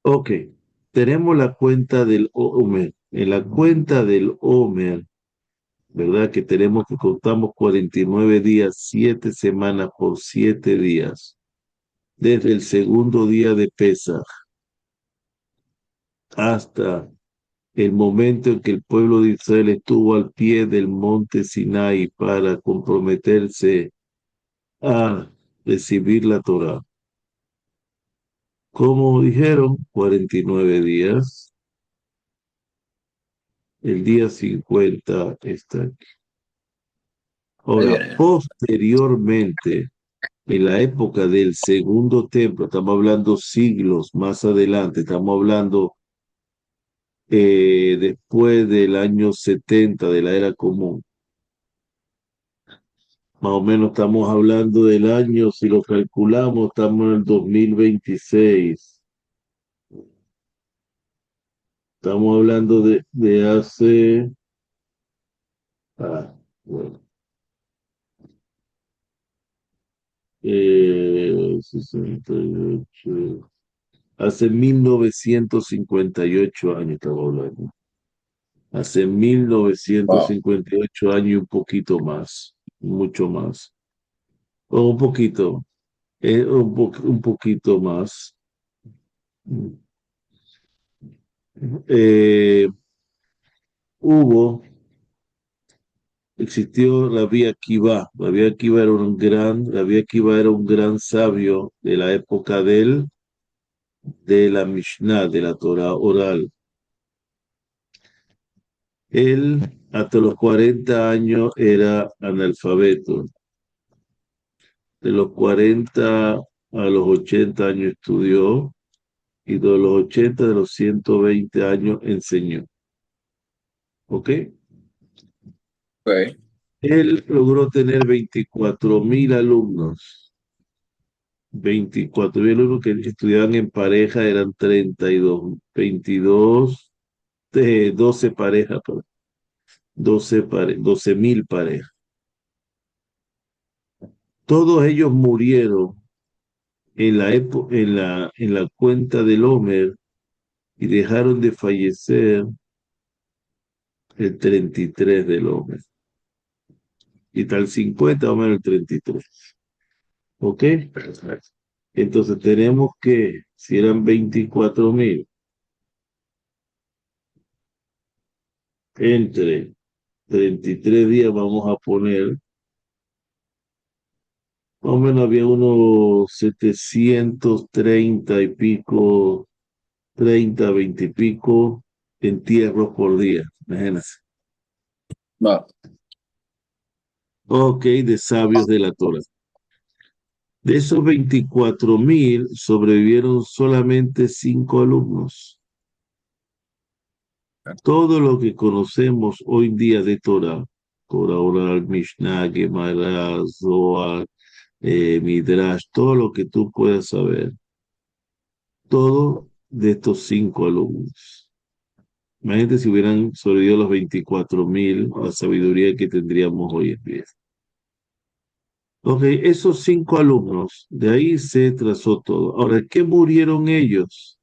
Ok, tenemos la cuenta del Omer. En la cuenta del Omer, ¿verdad? Que tenemos que contamos 49 días, 7 semanas por 7 días, desde el segundo día de Pesaj hasta el momento en que el pueblo de Israel estuvo al pie del monte Sinai para comprometerse a recibir la Torá. Como dijeron, 49 días. El día 50 está aquí. Ahí Ahora, viene. posteriormente, en la época del segundo templo, estamos hablando siglos más adelante, estamos hablando después del año 70 de la era común. Más o menos estamos hablando del año, si lo calculamos, estamos en el 2026. Estamos hablando de hace, bueno, 68, hace 1958 años estamos hablando. Hace mil novecientos Wow. cincuenta y ocho años y un poquito más, mucho más. O un poquito, un poquito más. Eh, hubo Existió Rabbi Akiva. Rabbi Akiva era un gran sabio de la época de la Mishnah, de la Torah oral. Él, hasta los 40 años, era analfabeto. De los 40 a los 80 años estudió y de los 80 de los 120 años enseñó. ¿Ok? Ok. Él logró tener 24.000 alumnos. 24.000 alumnos que estudiaban en pareja, eran 32, 22, 12 parejas, 12.000 parejas. Todos ellos murieron en la cuenta del Homer y dejaron de fallecer el 33 del Homer. Y tal 50 o menos el 33. ¿Ok? Entonces tenemos que, si eran 24.000, entre 33 días vamos a poner, más o menos había unos 730 y pico, 30, 20 y pico entierros por día, imagínense. Va. Ok, de sabios de la Torah. De esos 24.000 sobrevivieron solamente 5 alumnos. Todo lo que conocemos hoy en día de Torah, Torah oral, Mishnah, Gemara, Zohar, Midrash, todo lo que tú puedas saber, todo de estos 5 alumnos. Imagínate si hubieran sobrevivido los 24.000, la sabiduría que tendríamos hoy en día. Ok, esos 5 alumnos, de ahí se trazó todo. Ahora, ¿qué murieron ellos?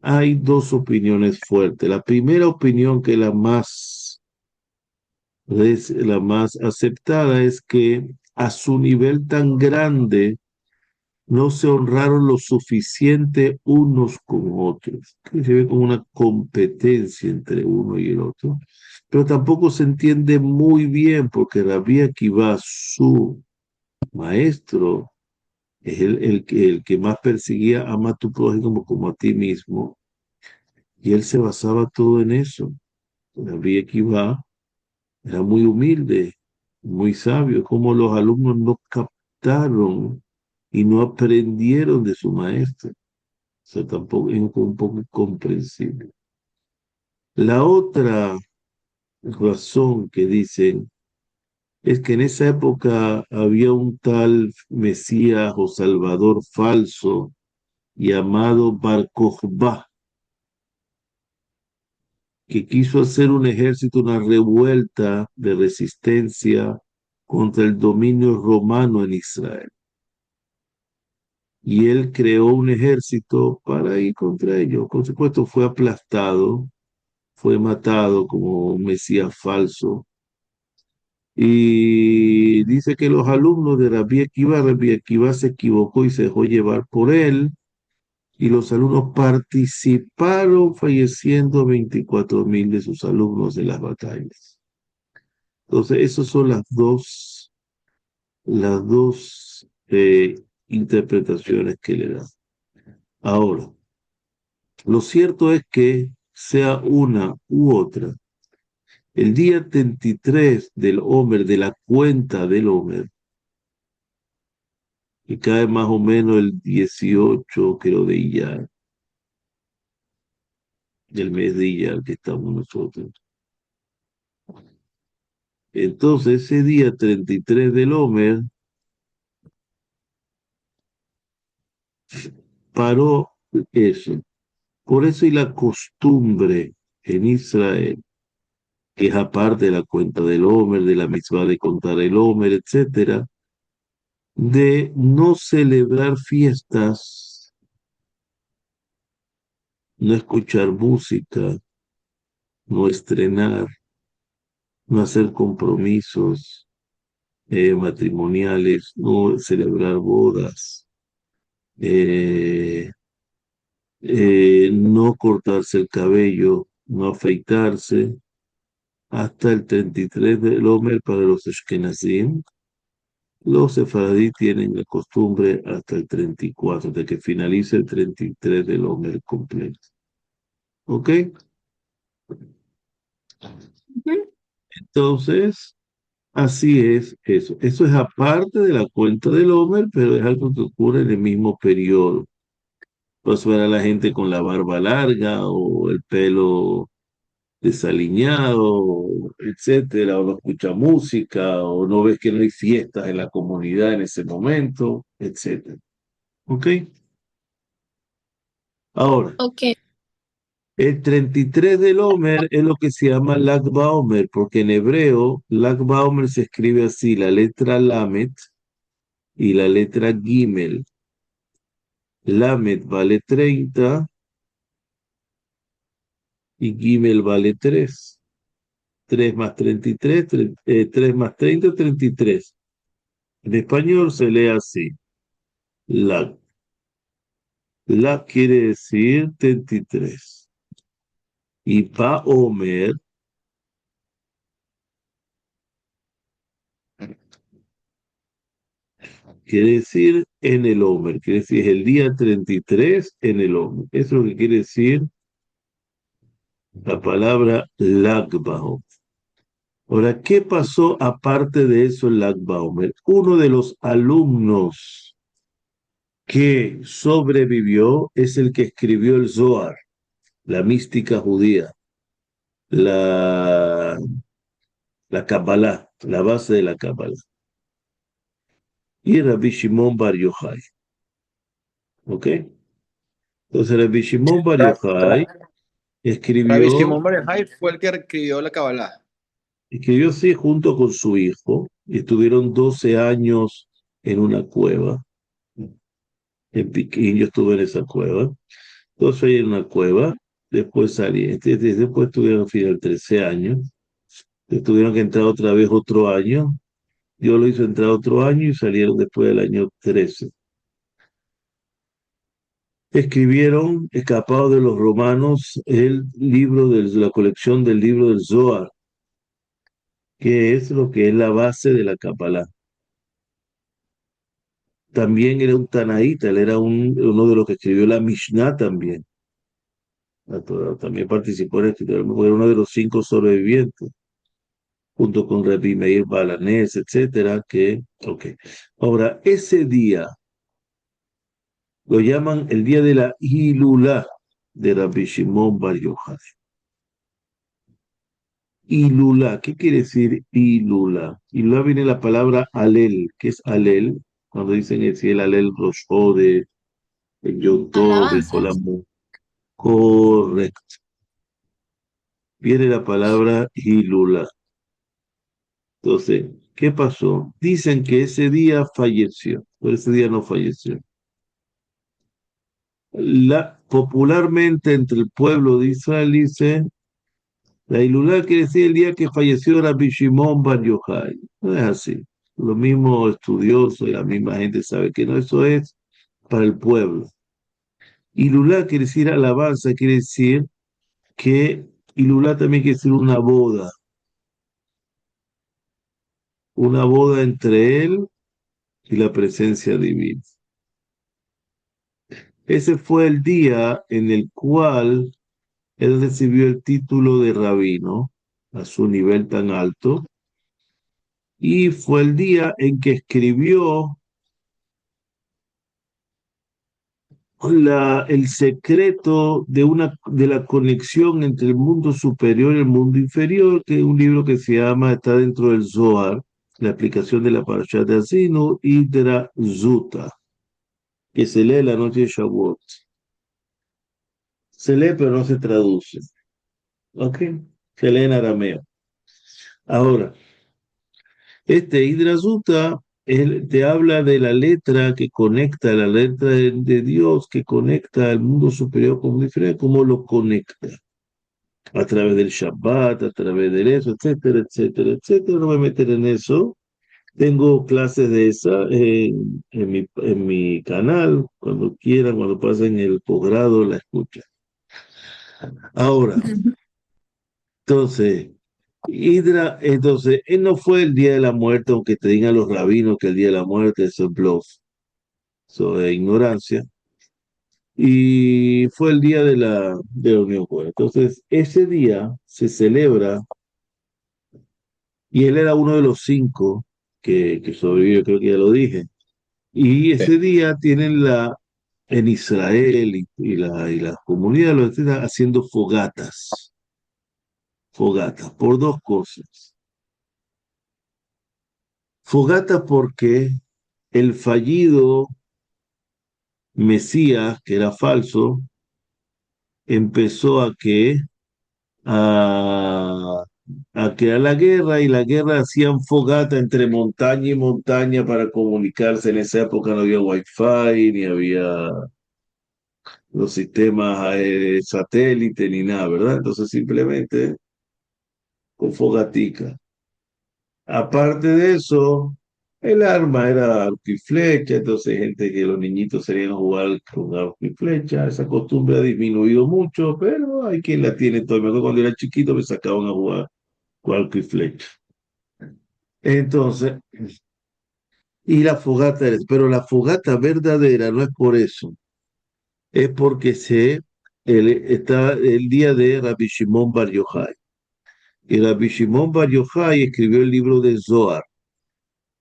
Hay dos opiniones fuertes. La primera opinión, que es la más aceptada, es que a su nivel tan grande no se honraron lo suficiente unos con otros, que se ve como una competencia entre uno y el otro, pero tampoco se entiende muy bien porque Rabbi Akiva, su maestro, es el que más perseguía: ama a tu prójimo como a ti mismo, y él se basaba todo en eso. Rabbi Akiva era muy humilde, muy sabio, como los alumnos no captaron y no aprendieron de su maestro. O sea, tampoco es un poco comprensible. La otra razón que dicen es que en esa época había un tal Mesías o Salvador falso llamado Bar Kokhba, que quiso hacer un ejército, una revuelta de resistencia contra el dominio romano en Israel. y él creó un ejército para ir contra ellos. Por supuesto, fue aplastado, fue matado como un mesías falso. Y dice que los alumnos de Rabbi Akiva se equivocó y se dejó llevar por él, y los alumnos participaron, falleciendo 24.000 de sus alumnos en las batallas. Entonces, esas son las dos interpretaciones que le dan. Ahora, lo cierto es que sea una u otra, el día 33 del Omer, de la cuenta del Omer, que cae más o menos el 18, creo, de Iyar, del mes de Iyar que estamos nosotros. Entonces, ese día 33 del Omer paró eso. Por eso y la costumbre en Israel, que es aparte de la cuenta del Omer, de la mitzvah de contar el Omer, etcétera, de no celebrar fiestas, no escuchar música, no estrenar, no hacer compromisos matrimoniales, no celebrar bodas, eh, no cortarse el cabello, no afeitarse, hasta el 33 del Omer para los Ashkenazim. Los sefaradí tienen la costumbre hasta el 34, de que finalice el 33 del Omer completo. ¿Ok? Ujú. Entonces, así es eso. Eso es aparte de la cuenta del Homer, pero es algo que ocurre en el mismo periodo. Vas a ver a la gente con la barba larga o el pelo desaliñado, etcétera, o no escucha música, o no ves que no hay fiestas en la comunidad en ese momento, etcétera. ¿Ok? Ahora, Ok, el 33 del Homer es lo que se llama Lag BaOmer, porque en hebreo Lag BaOmer se escribe así, la letra Lamet y la letra Gimel. Lamet vale 30 y Gimel vale 3. 3 más 33, 3 más 30, 33. En español se lee así. Lag. Lag quiere decir 33. Y BaOmer quiere decir en el Homer, quiere decir es el día 33 en el Homer. Eso es lo que quiere decir la palabra Lag BaOmer. Ahora, ¿qué pasó aparte de eso en Lag BaOmer? Uno de los alumnos que sobrevivió es el que escribió el Zohar, la mística judía, la, la Kabbalah, la base de la Kabbalah. Y Rabbi Shimon Bar Yochai. ¿Ok? Entonces Rabbi Shimon Bar Yochai Rabbi escribió, Shimon Bar Yochai fue el que escribió la Kabbalah. escribió sí junto con su hijo, y estuvieron 12 años en una cueva. En Piquín, yo estuve en esa cueva. 12 años en una cueva, después salí. Después estuvieron al final 13 años. Tuvieron que entrar otra vez otro año. Yo lo hice entrar otro año y salieron después del año 13. Escribieron, escapados de los romanos, el libro de la colección del libro del Zohar, que es lo que es la base de la Kabbalah. También era un tanaíta, él era uno de los que escribió la Mishnah también. También participó en la escritura, era uno de los 5 sobrevivientes, junto con Rabbi Meir Balanés, etcétera, ok. Ahora, ese día lo llaman el día de la Hilulá de Rabbi Shimon Bar Yochai. Hilulá, ¿qué quiere decir Hilulá? Hilulá viene la palabra alel, ¿qué es alel? Cuando dicen el alel Rosh de el Yom Tov, el alabanzas. Jolam. Correcto. Viene la palabra Hilulá. Entonces, ¿qué pasó? Dicen que ese día falleció, pero ese día no falleció. Popularmente entre el pueblo de Israel dice, la Ilulá quiere decir el día que falleció Rabbi Shimon Bar Yochai. No es así. Lo mismo estudioso y la misma gente sabe que no, eso es para el pueblo. Ilulá quiere decir alabanza, quiere decir que Ilulá también quiere decir una boda entre él y la presencia divina. Ese fue el día en el cual él recibió el título de rabino a su nivel tan alto, y fue el día en que escribió el secreto de la conexión entre el mundo superior y el mundo inferior, que es un libro que está dentro del Zohar, la aplicación de la Parashat de Azinu, Hidra Zuta, que se lee la noche de Shavuot. Se lee pero no se traduce, ¿ok? Se lee en arameo. Ahora, este Hidrasuta, él te habla de la letra que conecta, la letra de Dios que conecta al mundo superior con el inferior, cómo lo conecta a través del Shabbat, a través de eso, etcétera, etcétera, etcétera. No me voy a meter en eso. Tengo clases de esa en mi canal, cuando quieran, cuando pasen el posgrado, la escuchan. Ahora, entonces, él no fue el día de la muerte, aunque te digan los rabinos que el día de la muerte eso es bluff, eso es ignorancia, y fue el día de la Unión Buena. Entonces, ese día se celebra, y él era uno de los cinco que sobrevivió, creo que ya lo dije, y Sí. ese día tienen en Israel y la comunidad lo están haciendo fogatas, por dos cosas. Fogata porque el fallido Mesías, que era falso, empezó a, a crear la guerra, y la guerra hacían fogata entre montaña y montaña para comunicarse. En esa época no había wifi, ni había los sistemas satélite, ni nada, ¿verdad? Entonces simplemente con fogatica. Aparte de eso, el arma era arco y flecha, entonces gente que los niñitos serían a jugar con arco y flecha. Esa costumbre ha disminuido mucho, pero hay quien la tiene todo. Me acuerdo cuando era chiquito me sacaban a jugar con arco y flecha. Entonces, y la fogata, pero la fogata verdadera no es por eso, es porque está el día de Rabbi Shimon Bar Yochai. Y Rabbi Shimon Bar Yochai escribió el libro de Zohar,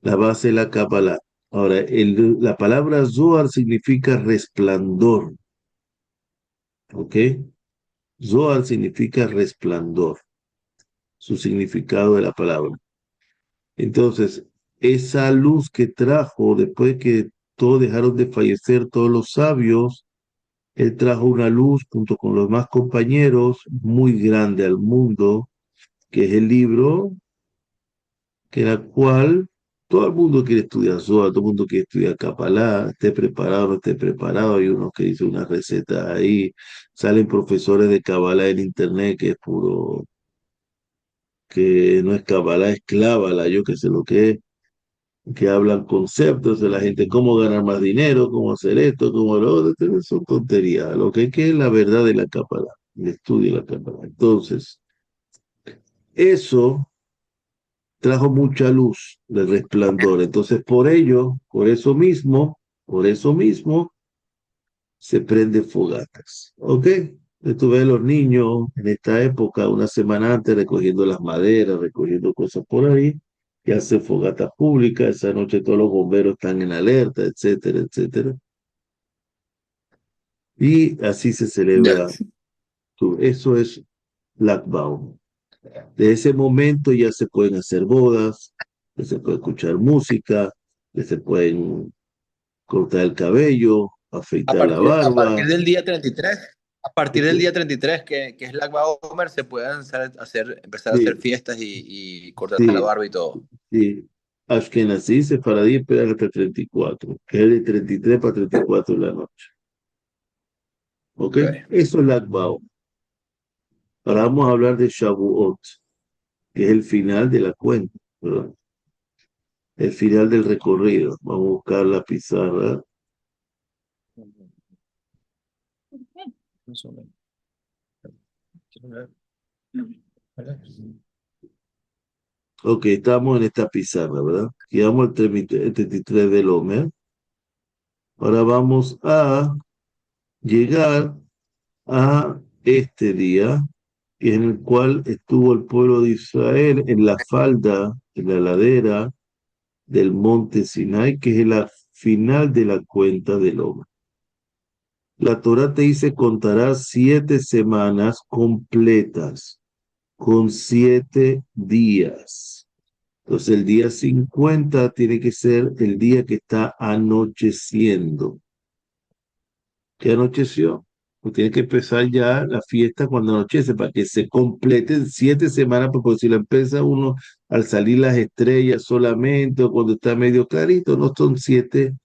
la base de la Kabbalah. Ahora, la palabra Zohar significa resplandor, ¿ok? Zohar significa resplandor, su significado de la palabra. Entonces, esa luz que trajo después que todos dejaron de fallecer, todos los sabios, él trajo una luz junto con los más compañeros muy grande al mundo, que es el libro que la cual todo el mundo quiere estudiar Zohar, todo el mundo quiere estudiar Kabbalah, esté preparado o no esté preparado. Hay unos que dicen unas recetas ahí, salen profesores de Kabbalah en internet que es puro, que no es Kabbalah, es Klábala, yo qué sé lo que hablan conceptos de la gente, cómo ganar más dinero, cómo hacer esto, cómo lo otro, son tonterías. Lo que hay que es la verdad de la Kabbalah, el estudio de la Kabbalah. Entonces, eso trajo mucha luz de resplandor. Entonces, por eso mismo, se prende fogatas. ¿Ok? Estuve a los niños en esta época, una semana antes, recogiendo las maderas, recogiendo cosas por ahí, que hacen fogatas públicas. Esa noche todos los bomberos están en alerta, etcétera, etcétera. Y así se Ya. celebra. Eso es Lag Baum. De ese momento ya se pueden hacer bodas, ya se puede escuchar música, ya se pueden cortar el cabello, afeitar la A barba. partir del día 33, a partir del Este, día 33 que es Lag Baomer, se pueden empezar a hacer sí, fiestas y cortarse la sí, barba y todo. sí. Ashkenazí, sefaradí esperan hasta 34, que es de 33 para 34 de la noche. ¿Ok? Ok. Eso es Lag BaOmer. Ahora vamos a hablar de Shavuot, que es el final de la cuenta, ¿verdad? El final del recorrido. Vamos a buscar la pizarra. Ok, estamos en esta pizarra, ¿verdad? Llegamos al 33 del Omer. Ahora vamos a llegar a este día en el cual estuvo el pueblo de Israel en la falda, en la ladera del monte Sinai, que es la final de la cuenta del Omer. La Torá te dice contarás 7 semanas completas con 7 días. Entonces el día 50 tiene que ser el día que está anocheciendo. ¿Qué anocheció? Pues tiene que empezar ya la fiesta cuando anochece para que se completen 7 semanas, porque si la empieza uno al salir las estrellas solamente o cuando está medio clarito, no son 7,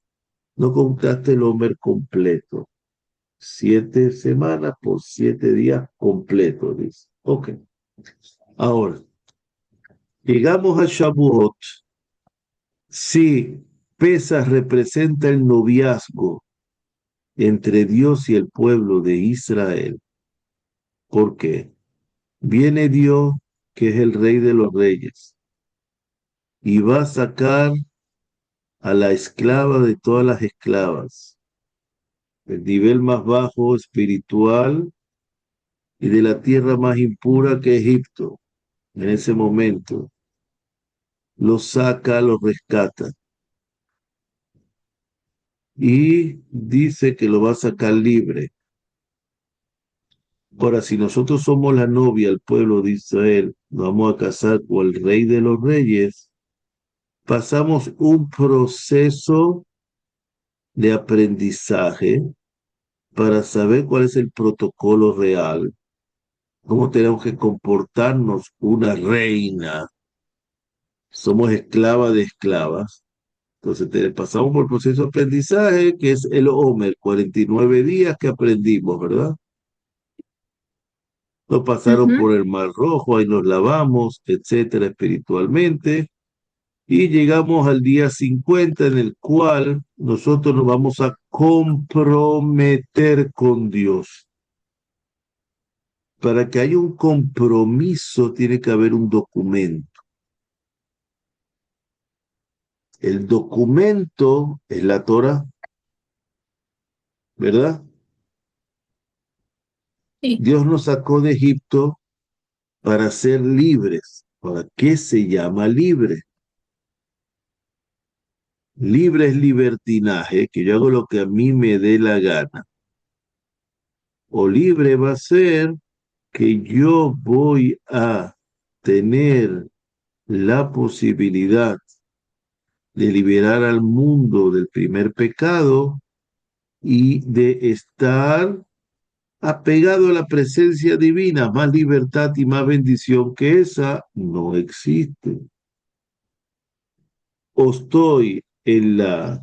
no contaste el Homer completo. 7 semanas por 7 días completos, dice. Ok. Ahora, llegamos a Shavuot. Sí, Pesas representa el noviazgo entre Dios y el pueblo de Israel. ¿Por qué? Viene Dios, que es el rey de los reyes, y va a sacar a la esclava de todas las esclavas, el nivel más bajo espiritual y de la tierra más impura que Egipto. En ese momento, los saca, los rescata y dice que lo va a sacar libre. Ahora, si nosotros somos la novia, el pueblo de Israel, nos vamos a casar con el rey de los reyes, pasamos un proceso de aprendizaje para saber cuál es el protocolo real, cómo tenemos que comportarnos una reina. Somos esclavas de esclavas. Entonces pasamos por el proceso de aprendizaje, que es el Homer, 49 días que aprendimos, ¿verdad? Nos pasaron Ujú. por el Mar Rojo, ahí nos lavamos, etcétera, espiritualmente, y llegamos al día 50 en el cual nosotros nos vamos a comprometer con Dios. Para que haya un compromiso tiene que haber un documento. El documento es la Torah, ¿verdad? Sí. Dios nos sacó de Egipto para ser libres. ¿Para qué se llama libre? Libre es libertinaje, que yo hago lo que a mí me dé la gana. O libre va a ser que yo voy a tener la posibilidad de liberar al mundo del primer pecado y de estar apegado a la presencia divina. Más libertad y más bendición que esa no existe. O estoy en la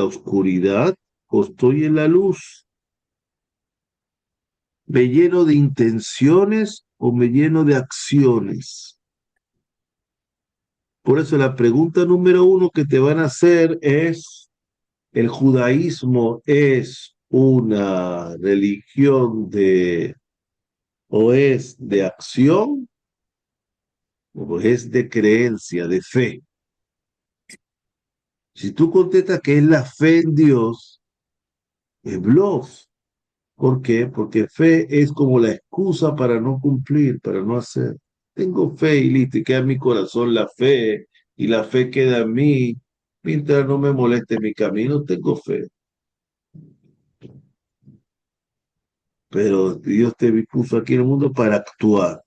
oscuridad o estoy en la luz. ¿Me lleno de intenciones o me lleno de acciones? Por eso la pregunta número uno que te van a hacer es, ¿el judaísmo es una religión o es de acción o es de creencia, de fe? Si tú contestas que es la fe en Dios, es bluff. ¿Por qué? Porque fe es como la excusa para no cumplir, para no hacer. Tengo fe y listo, y queda en mi corazón la fe, y la fe queda en mí. Mientras no me moleste mi camino, tengo fe. Pero Dios te puso aquí en el mundo para actuar.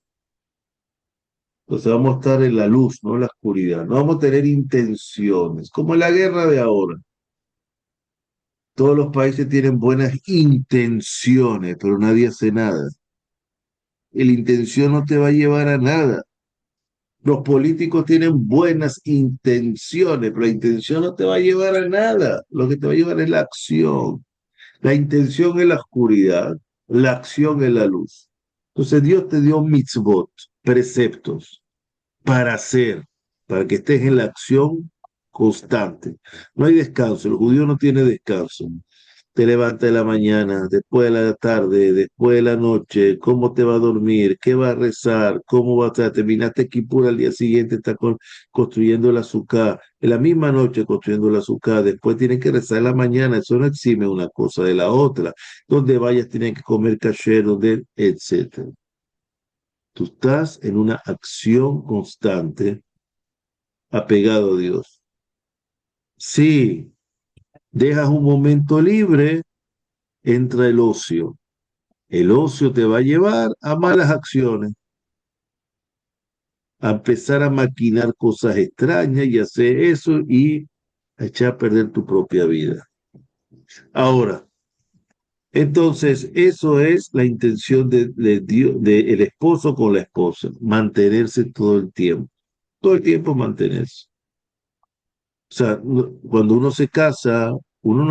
Entonces vamos a estar en la luz, no en la oscuridad. No vamos a tener intenciones, como en la guerra de ahora. Todos los países tienen buenas intenciones, pero nadie hace nada. Y la intención no te va a llevar a nada. Los políticos tienen buenas intenciones, pero la intención no te va a llevar a nada. Lo que te va a llevar es la acción. La intención es la oscuridad, la acción es la luz. Entonces Dios te dio mitzvot, preceptos, para hacer, para que estés en la acción constante. No hay descanso, el judío no tiene descanso. Te levantas de la mañana, después de la tarde, después de la noche, cómo te va a dormir, qué va a rezar, cómo va a estar. Terminaste Kipur al día siguiente, está construyendo el azúcar, en la misma noche construyendo el azúcar, después tienes que rezar en la mañana, eso no exime una cosa de la otra. Donde vayas tienes que comer kasher, donde, etcétera. Tú estás en una acción constante apegado a Dios. Si dejas un momento libre, entra el ocio. El ocio te va a llevar a malas acciones, a empezar a maquinar cosas extrañas y hacer eso y a echar a perder tu propia vida. Ahora, entonces, eso es la intención de Dios, del esposo con la esposa, mantenerse todo el tiempo mantenerse. O sea, cuando uno no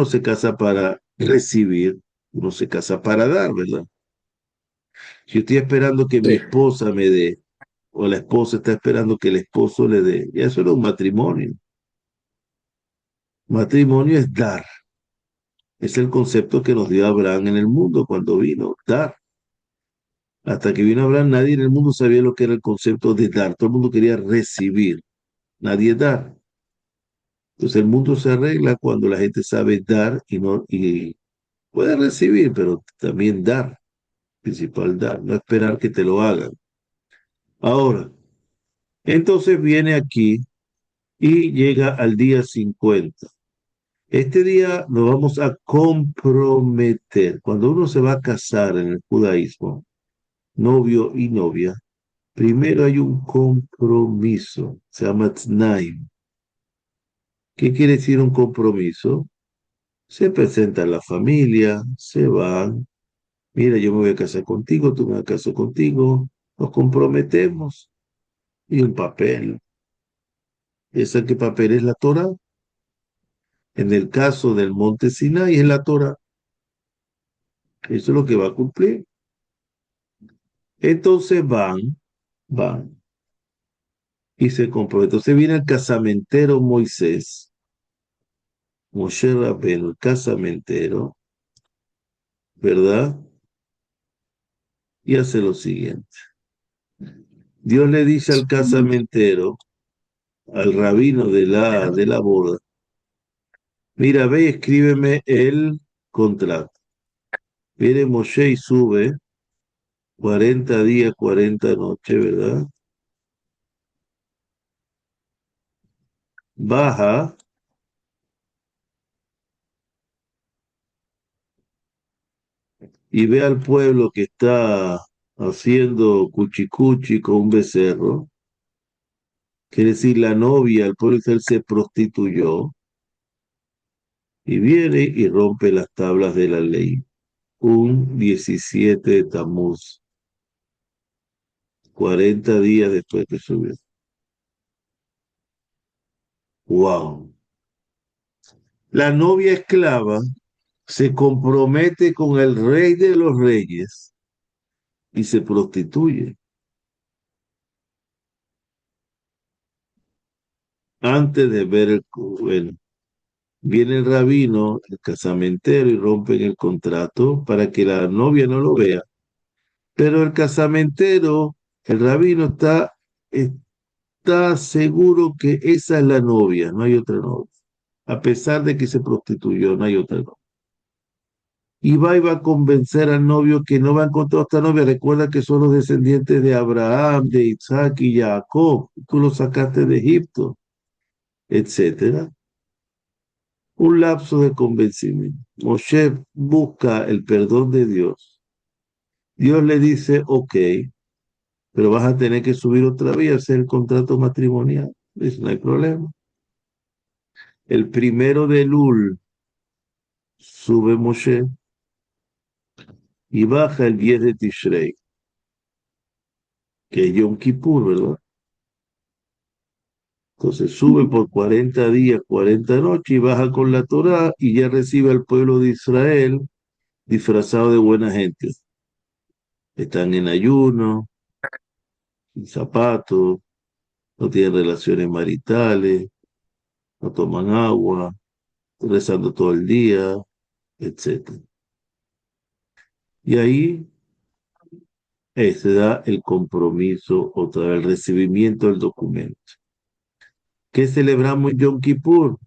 se casa para recibir, uno se casa para dar, ¿verdad? Si yo estoy esperando que mi Sí. esposa me dé, o la esposa está esperando que el esposo le dé, ya eso no es un matrimonio. Matrimonio es dar. Es el concepto que nos dio Abraham en el mundo cuando vino, dar. Hasta que vino Abraham, nadie en el mundo sabía lo que era el concepto de dar. Todo el mundo quería recibir, nadie dar. Entonces el mundo se arregla cuando la gente sabe dar y no y puede recibir, pero también dar, principal dar, no esperar que te lo hagan. Ahora, entonces viene aquí y llega al día 50. Este día nos vamos a comprometer. Cuando uno se va a casar en el judaísmo, novio y novia, primero hay un compromiso, se llama tznaim. ¿Qué quiere decir un compromiso? Se presenta la familia, se van. Mira, yo me voy a casar contigo, tú me vas a casar contigo, nos comprometemos. Y un papel. ¿Esa qué papel es la Torah? En el caso del monte Sinai es la Torah. Eso es lo que va a cumplir. Entonces van y se comprometen. Entonces viene el casamentero Moisés, Moshe Rabbeinu, el casamentero, ¿verdad? Y hace lo siguiente. Dios le dice al casamentero, al rabino de la boda, mira, ve y escríbeme el contrato. Viene Moshe y sube 40 días, 40 noches, ¿verdad? Baja y ve al pueblo que está haciendo cuchicuchi con un becerro. Quiere decir, la novia, el pueblo de Israel se prostituyó y viene y rompe las tablas de la ley. Un 17 de Tamuz, 40 días después que subió. ¡Wow! La novia esclava se compromete con el rey de los reyes y se prostituye. Antes de ver bueno, viene el rabino, el casamentero, y rompen el contrato para que la novia no lo vea. Pero el casamentero, el rabino está seguro que esa es la novia, no hay otra novia. A pesar de que se prostituyó, no hay otra novia. Y va a convencer al novio que no va a encontrar otra novia. Recuerda que son los descendientes de Abraham, de Isaac y Jacob. Tú los sacaste de Egipto, etcétera. Un lapso de convencimiento. Moshe busca el perdón de Dios. Dios le dice, ok, pero vas a tener que subir otra vez a hacer el contrato matrimonial. Dice, no hay problema. El primero de Elul sube Moshe y baja el 10 de Tishrei, que es Yom Kippur, ¿verdad? Entonces sube por 40 días, 40 noches y baja con la Torá y ya recibe al pueblo de Israel disfrazados de buena gente. Están en ayuno, sin zapatos, no tienen relaciones maritales, no toman agua, rezando todo el día, etc. Y ahí se da el compromiso, otra vez, el recibimiento del documento. ¿Qué celebramos en Yom Kippur?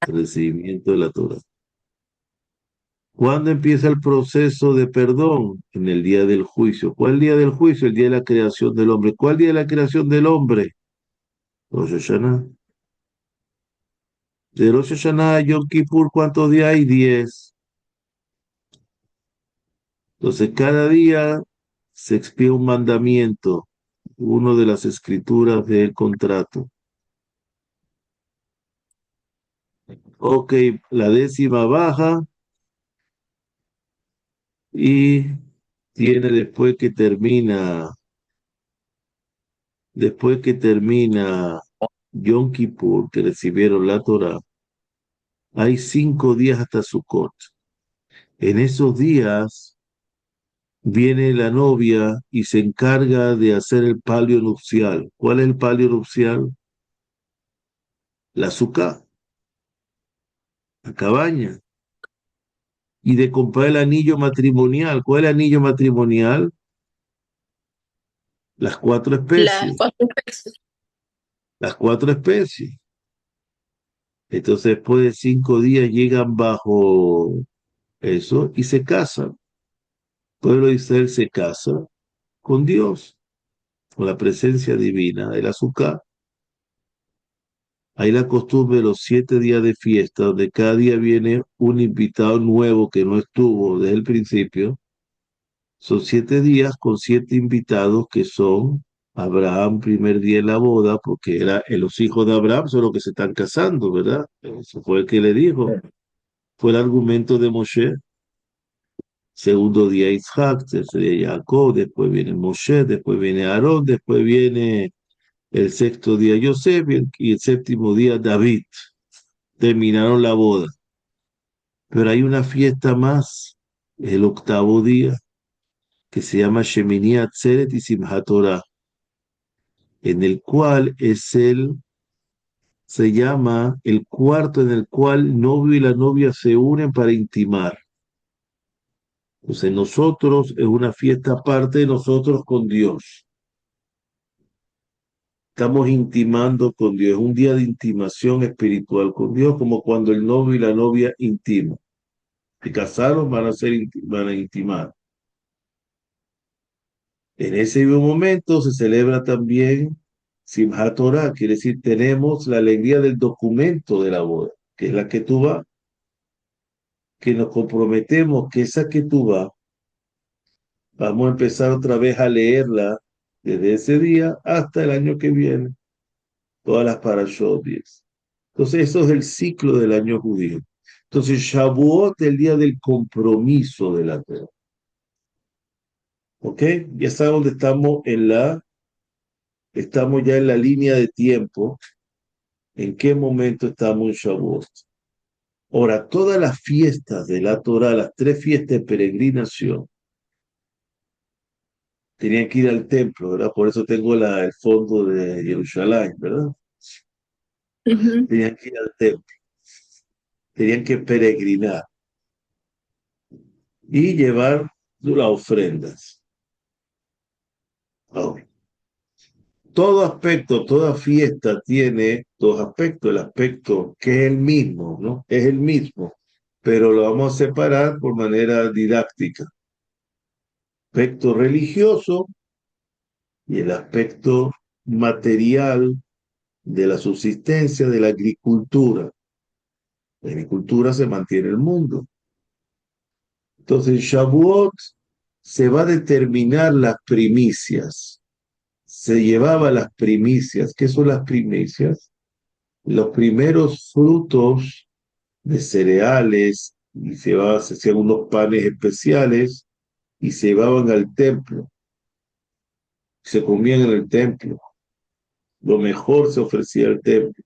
El recibimiento de la Torah. ¿Cuándo empieza el proceso de perdón? En el día del juicio. ¿Cuál día del juicio? El día de la creación del hombre. ¿Cuál día de la creación del hombre? Rosh Hashanah. De Rosh Hashanah a Yom Kippur, ¿cuántos días hay? 10. Entonces, cada día se expide un mandamiento, uno de las escrituras del contrato. Ok, la décima baja y tiene después que termina Yom Kippur, que recibieron la Torah, hay 5 días hasta Sukkot. En esos días viene la novia y se encarga de hacer el palio nupcial. ¿Cuál es el palio nupcial? La sukkah, la cabaña. Y de comprar el anillo matrimonial. ¿Cuál es el anillo matrimonial? Las cuatro Las especies. cuatro veces. Las cuatro especies. Entonces, después de 5 días llegan bajo eso y se casan. El pueblo de Israel se casa con Dios, con la presencia divina del azúcar. Hay la costumbre de los 7 días de fiesta, donde cada día viene un invitado nuevo que no estuvo desde el principio. Son 7 días con 7 invitados que son Abraham, primer día en la boda, porque los hijos de Abraham son los que se están casando, ¿verdad? Eso fue el que le dijo. Fue el argumento de Moshe. Segundo día Isaac, tercer día Jacob, después viene Moshe, después viene Aarón, después viene el sexto día Yosef y el séptimo día David. Terminaron la boda. Pero hay una fiesta más, el octavo día, que se llama Shemini Atzeret y Simchat Torah, en el cual se llama el cuarto en el cual el novio y la novia se unen para intimar. Entonces nosotros es una fiesta aparte de nosotros con Dios. Estamos intimando con Dios, es un día de intimación espiritual con Dios, como cuando el novio y la novia intiman. Se casaron, van a intimar. En ese mismo momento se celebra también Simchat Torah, quiere decir, tenemos la alegría del documento de la boda, que es la ketubá, que nos comprometemos que esa ketubá vamos a empezar otra vez a leerla desde ese día hasta el año que viene, todas las parashot 10. Entonces, eso es el ciclo del año judío. Entonces, Shavuot, el día del compromiso de la Torah. ¿Ok? Ya saben dónde estamos ya en la línea de tiempo. ¿En qué momento estamos en Shavuot? Ahora, todas las fiestas de la Torah, las 3 fiestas de peregrinación, tenían que ir al templo, ¿verdad? Por eso tengo el fondo de Jerusalén, ¿verdad? Ujú. Tenían que ir al templo, tenían que peregrinar y llevar las ofrendas. Ahora, todo aspecto, toda fiesta tiene 2 aspectos. El aspecto que es el mismo, ¿no? Es el mismo, pero lo vamos a separar por manera didáctica. Aspecto religioso y el aspecto material de la subsistencia de la agricultura. La agricultura se mantiene el mundo. Entonces, en Shavuot se va a determinar las primicias. Se llevaba las primicias. ¿Qué son las primicias? Los primeros frutos de cereales y se hacían unos panes especiales y se llevaban al templo. Se comían en el templo. Lo mejor se ofrecía al templo.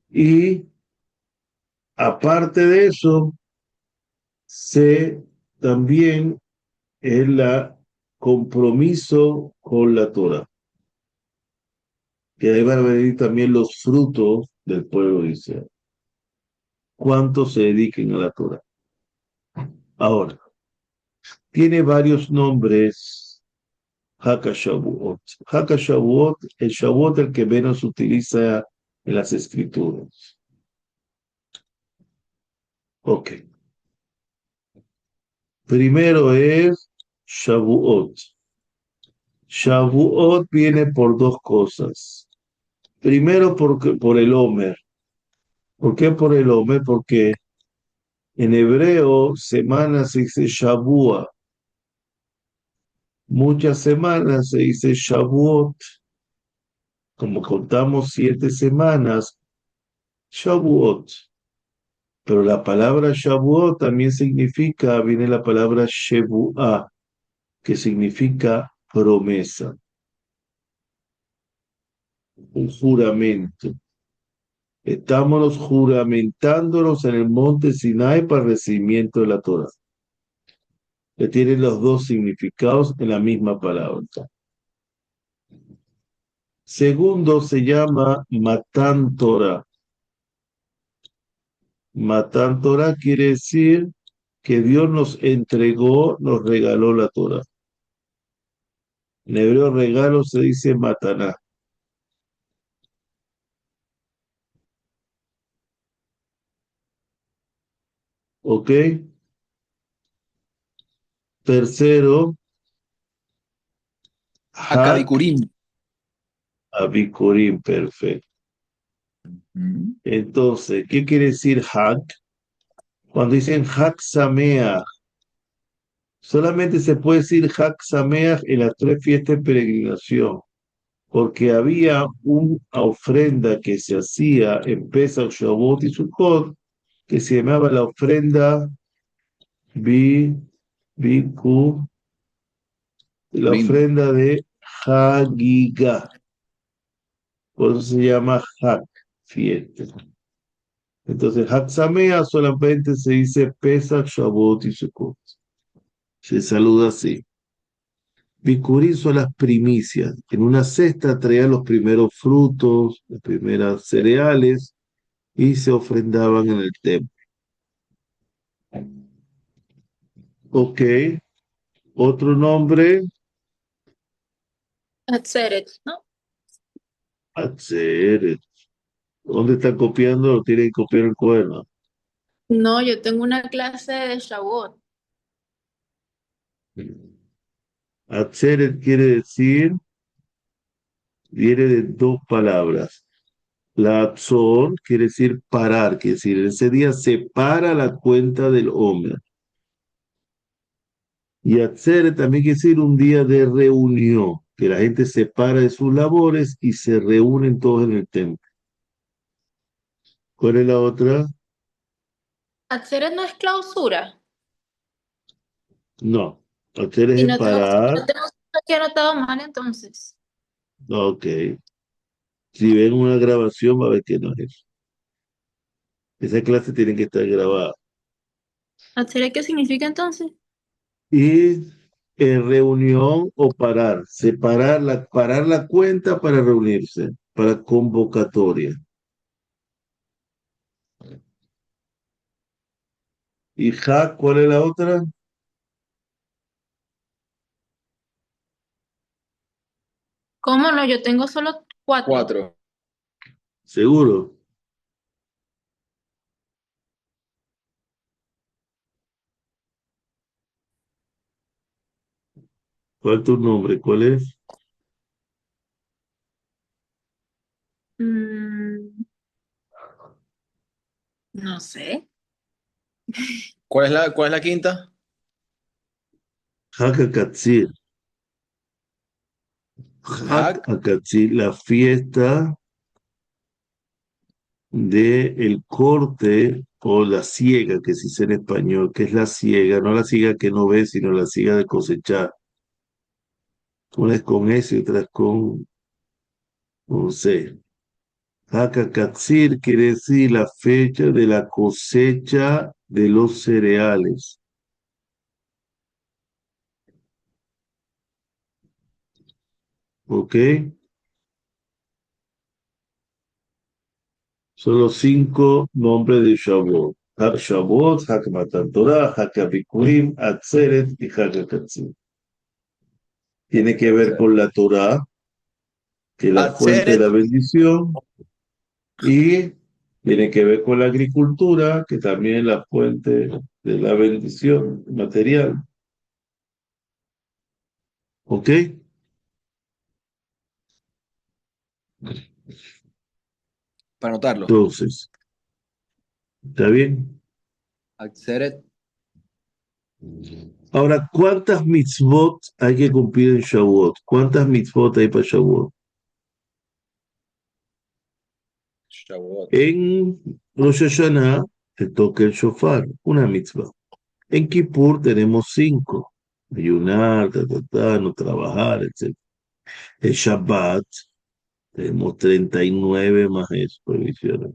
Y aparte de eso, C también es la compromiso con la Torah. Que ahí van a venir también los frutos del pueblo de Israel. ¿Cuántos se dediquen a la Torah? Ahora, tiene varios nombres Hakashavuot. Hakashavuot, el Shavuot el que menos se utiliza en las escrituras. Ok. Primero es Shavuot. Shavuot viene por dos cosas. Primero por el Omer. ¿Por qué por el Omer? Porque en hebreo semana se dice Shavua. Muchas semanas se dice Shavuot. Como contamos 7 semanas, Shavuot. Pero la palabra Shavuot también significa, viene la palabra Shevuah, que significa promesa, un juramento. Estamos juramentándonos en el monte Sinai para el recibimiento de la Torah. Que tienen los dos significados en la misma palabra. Segundo se llama Matan Torah. Matan Torah quiere decir que Dios nos entregó, nos regaló la Torah. En hebreo regalo se dice mataná. ¿Ok? Tercero, Hak Akabikurim. Abikurim, perfecto. Entonces, ¿qué quiere decir Hak? Cuando dicen Hak Sameach, solamente se puede decir Hak Sameach en las 3 fiestas de peregrinación, porque había una ofrenda que se hacía en Pesach, Shavuot y Sukkot, que se llamaba la ofrenda Biku, la Kurim. ofrenda de Hagiga. Por eso se llama Hak, fiesta. Entonces, Hak Samea solamente se dice Pesach, Shavuot y Sukkot. Se saluda así. Bikurim son las primicias. En una cesta traían los primeros frutos, las primeras cereales y se ofrendaban en el templo. Ok. Otro nombre, Atzeret, ¿no? Atzeret. ¿Dónde están copiando? Lo tienen que copiar el cuaderno. No, yo tengo una clase de Shavuot. Atzeret quiere decir, viene de dos palabras. La Atzor quiere decir parar, quiere decir, ese día se para la cuenta del hombre. Y Atzeret también quiere decir un día de reunión, que la gente se para de sus labores y se reúnen todos en el templo. ¿Cuál es la otra? Atzeret no es clausura. No. Atzeret Y es no tengo, parar. no tengo aquí anotado mal entonces. Ok. Si ven una grabación, va a ver que no es eso. Esa clase tiene que estar grabada. ¿Atzeret qué significa entonces? Y reunión o parar, parar la cuenta para reunirse, para convocatoria. ¿Y ja, cuál es la otra? ¿Cómo no? Yo tengo solo 4. 4. Seguro. ¿Cuál es tu nombre? ¿Cuál es? Mm, no sé. ¿Cuál es la quinta? Hakakatzir. Hak. Hakakatzir, la fiesta de el corte o la siega, que se dice en español, que es la siega, no la siega que no ve, sino la siega de cosechar. Una es con S y otra es con C. Hakakatzir quiere decir la fecha de la cosecha de los cereales. ¿Ok? Son los 5 nombres de Shavuot. Hak Shavuot, Hak Matan Torah, Hak Abikurim, Atzeret y Hak Akatzim. Tiene que ver con la Torah, que es la fuente de Atzeret, la bendición, y tiene que ver con la agricultura, que también es la fuente de la bendición material. ¿Ok? para anotarlo. Entonces, ¿está bien? Atzeret, Ahora, ¿cuántas mitzvot hay que cumplir en Shavuot? ¿Cuántas mitzvot hay para Shavuot? Shavuot. En Rosh Hashanah te toca el shofar, una mitzvah. En Kippur tenemos 5. Ayunar, no trabajar, etc. En Shabbat tenemos 39 más eso, provisiones.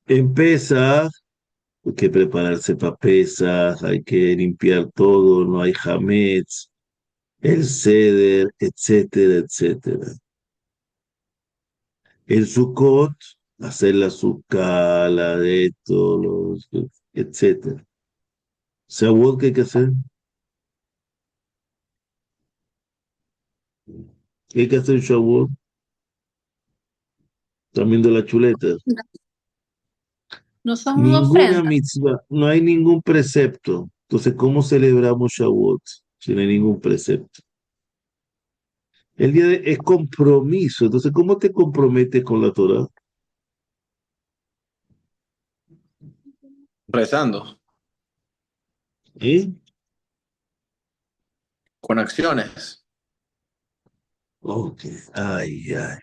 En Pesach hay que prepararse para Pesach, hay que limpiar todo, no hay hametz, el ceder, etcétera, etcétera. En Sukkot, hacer la sukkah, la de esto, etcétera. Shavuot, ¿qué hay que hacer? ¿Qué hay que hacer en Shavuot? También de la chuleta. No son Ninguna ofrendas. mitzvah, no hay ningún precepto. Entonces, ¿cómo celebramos Shavuot si no hay ningún precepto? Es compromiso. Entonces, ¿cómo te comprometes con la Torah? Rezando, ¿Eh? con acciones. Ok. Ay, ay.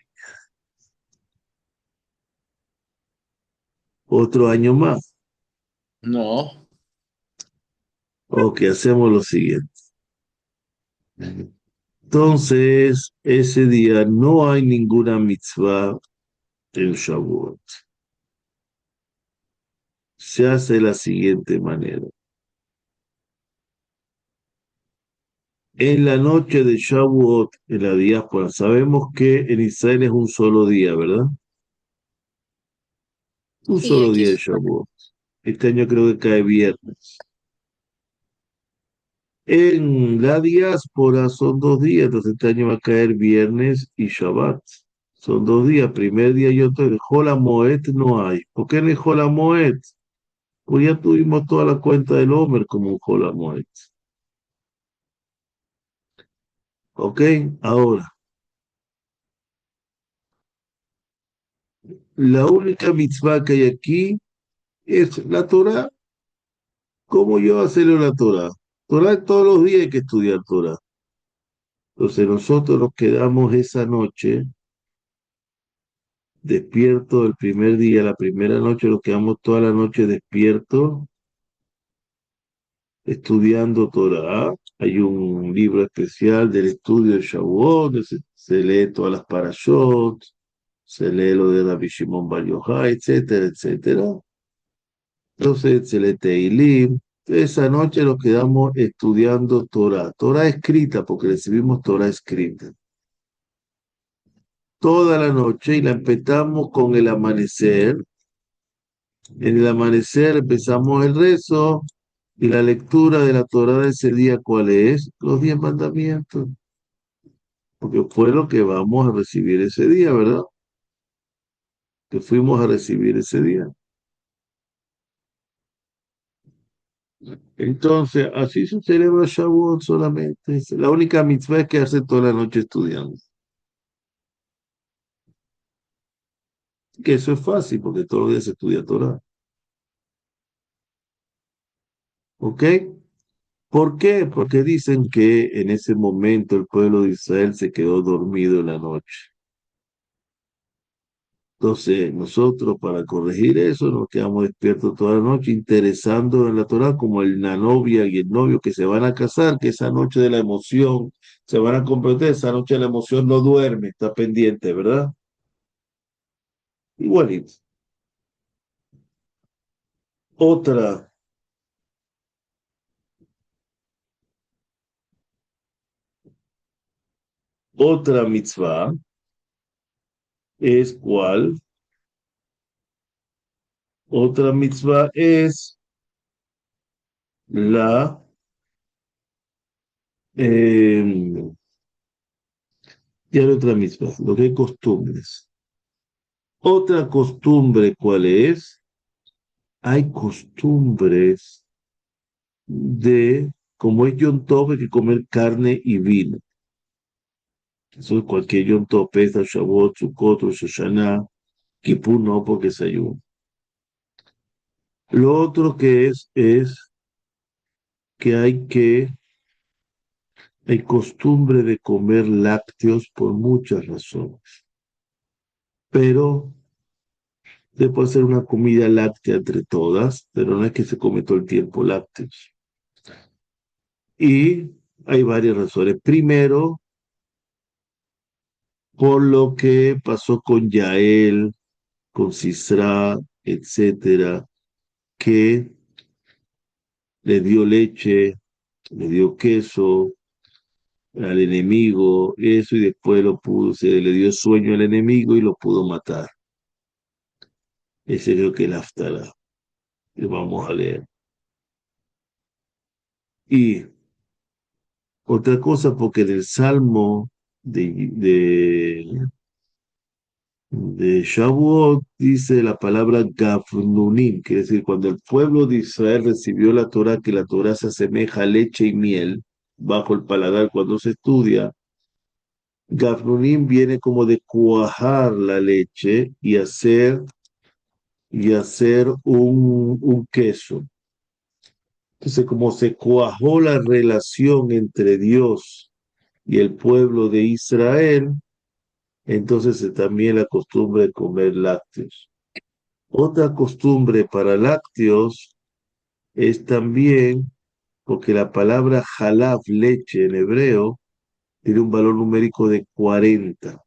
Otro año más. No, Ok, hacemos lo siguiente. Entonces, ese día no hay ninguna mitzvah en Shavuot. Se hace de la siguiente manera. En la noche de Shavuot, en la diáspora, sabemos que en Israel es un solo día, ¿verdad? Un Sí, solo aquí día de es Shavuot. Este año creo que cae viernes. En la diáspora son 2 días, entonces este año va a caer viernes y Shabbat. Son 2 días, primer día y otro. El Hol HaMoed no hay. ¿Por qué no hay Hol HaMoed? Pues ya tuvimos toda la cuenta del Homer como un Hol HaMoed. ¿Ok? Ahora, la única mitzvah que hay aquí es la Torah. ¿Cómo yo acelero la Torah? Torah todos los días hay que estudiar Torah. Entonces nosotros nos quedamos esa noche despiertos el primer día, la primera noche nos quedamos toda la noche despiertos estudiando Torah. Hay un libro especial del estudio de Shavuot, donde se lee todas las parashot, se lee lo de Rabbi Shimon Bar Yochai, etcétera, etcétera. Entonces se lee Teilim. Esa noche nos quedamos estudiando Torah. Torah escrita, porque recibimos Torah escrita. Toda la noche y la empezamos con el amanecer. En el amanecer empezamos el rezo y la lectura de la Torah de ese día, ¿cuál es? Los 10 mandamientos. Porque fue lo que vamos a recibir ese día, ¿verdad? Que fuimos a recibir ese día. Entonces, así se celebra Shavuot solamente. La única mitzvah es que hace toda la noche estudiando. Que eso es fácil, porque todos los días se estudia Torah. ¿Ok? ¿Por qué? Porque dicen que en ese momento el pueblo de Israel se quedó dormido en la noche. Entonces, nosotros para corregir eso nos quedamos despiertos toda la noche interesando en la Torah como la novia y el novio que se van a casar, que esa noche de la emoción se van a comprometer, esa noche de la emoción no duerme, está pendiente, ¿verdad? Igualito. Otra, Otra mitzvah es ¿cuál? Otra mitzvah es la eh, ya la otra mitzvah, lo que hay costumbres. Otra costumbre, ¿cuál es? Hay costumbres de, como es Yom Tov, hay que comer carne y vino. Eso es cualquier Yom Tov, Pesach, Shavuot, Sukkot, Rosh Hashanah, Kippur no, porque es ayuno. Lo otro que es que hay costumbre de comer lácteos por muchas razones, pero se puede hacer una comida láctea entre todas, pero no es que se come todo el tiempo lácteos. Y hay varias razones. Primero, por lo que pasó con Yael, con Sisra, etcétera, que le dio leche, le dio queso al enemigo, eso, y después se le dio sueño al enemigo y lo pudo matar. Ese creo que es el Haftarah, que vamos a leer. Y otra cosa, porque en el Salmo de Shavuot dice la palabra Gafnunim, quiere decir, cuando el pueblo de Israel recibió la Torah, que la Torah se asemeja a leche y miel bajo el paladar cuando se estudia, Gafnunim viene como de cuajar la leche y hacer un queso. Entonces, como se cuajó la relación entre Dios y el pueblo de Israel, entonces también la costumbre de comer lácteos. Otra costumbre para lácteos es también porque la palabra halab, leche en hebreo, tiene un valor numérico de 40,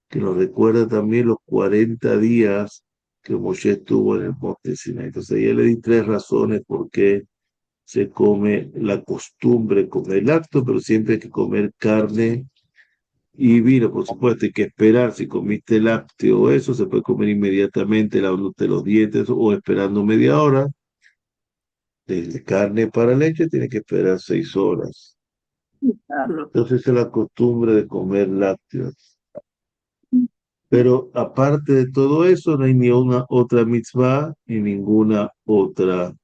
que nos recuerda también los 40 días que Moshe estuvo en el monte Sinai. Entonces, ya le di 3 razones por qué se come la costumbre comer lácteos, pero siempre hay que comer carne y vino. Por supuesto, hay que esperar. Si comiste lácteo o eso, se puede comer inmediatamente lavándote los dientes o esperando media hora. De carne para leche tiene que esperar 6 horas. Carlos. Entonces es la costumbre de comer lácteos. Pero aparte de todo eso, no hay ni una otra mitzvah ni ninguna otra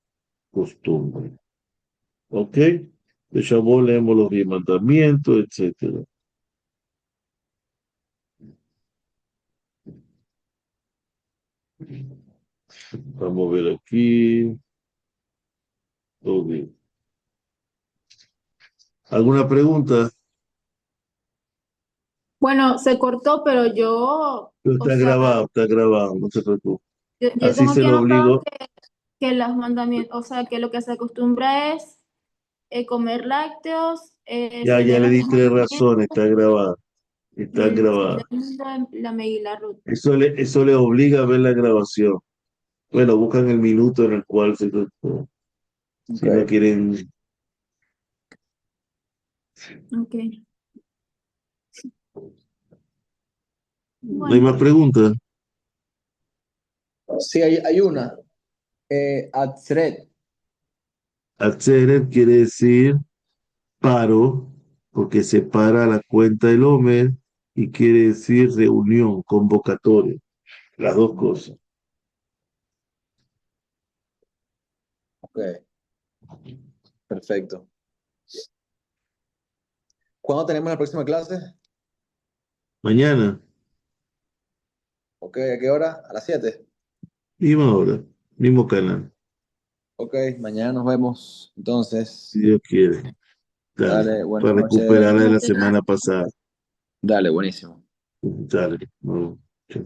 costumbre. ¿Ok? De Shavuot leemos los 10 mandamientos, etcétera. Vamos a ver aquí. Ok. ¿Alguna pregunta? Bueno, se cortó, pero yo, Pero o sea, está grabado, no se preocupe. yo Así tengo se aquí lo anotado obligo. que los mandamientos, o sea, que lo que se acostumbra es comer lácteos, Ya encender le los di 3 razones, 10 mandamientos está grabado. y Está grabado. encender la Megilá Ruth. Eso le obliga a ver la grabación. Bueno, buscan el minuto en el cual si no Ok. quieren. Ok, ¿No hay bueno. más preguntas? Sí, hay una. Atzret. Atzeret quiere decir paro, porque separa la cuenta del Homer, y quiere decir reunión, convocatoria. Las dos cosas. Ok, perfecto. ¿Cuándo tenemos la próxima clase? Mañana, Ok, ¿a qué hora? A las 7. misma hora, mismo canal, Ok, mañana nos vemos. si Entonces, Dios quiere. Dale, dale, buenas para noches. recuperar la de la semana pasada. Dale, buenísimo. Dale. No, chao.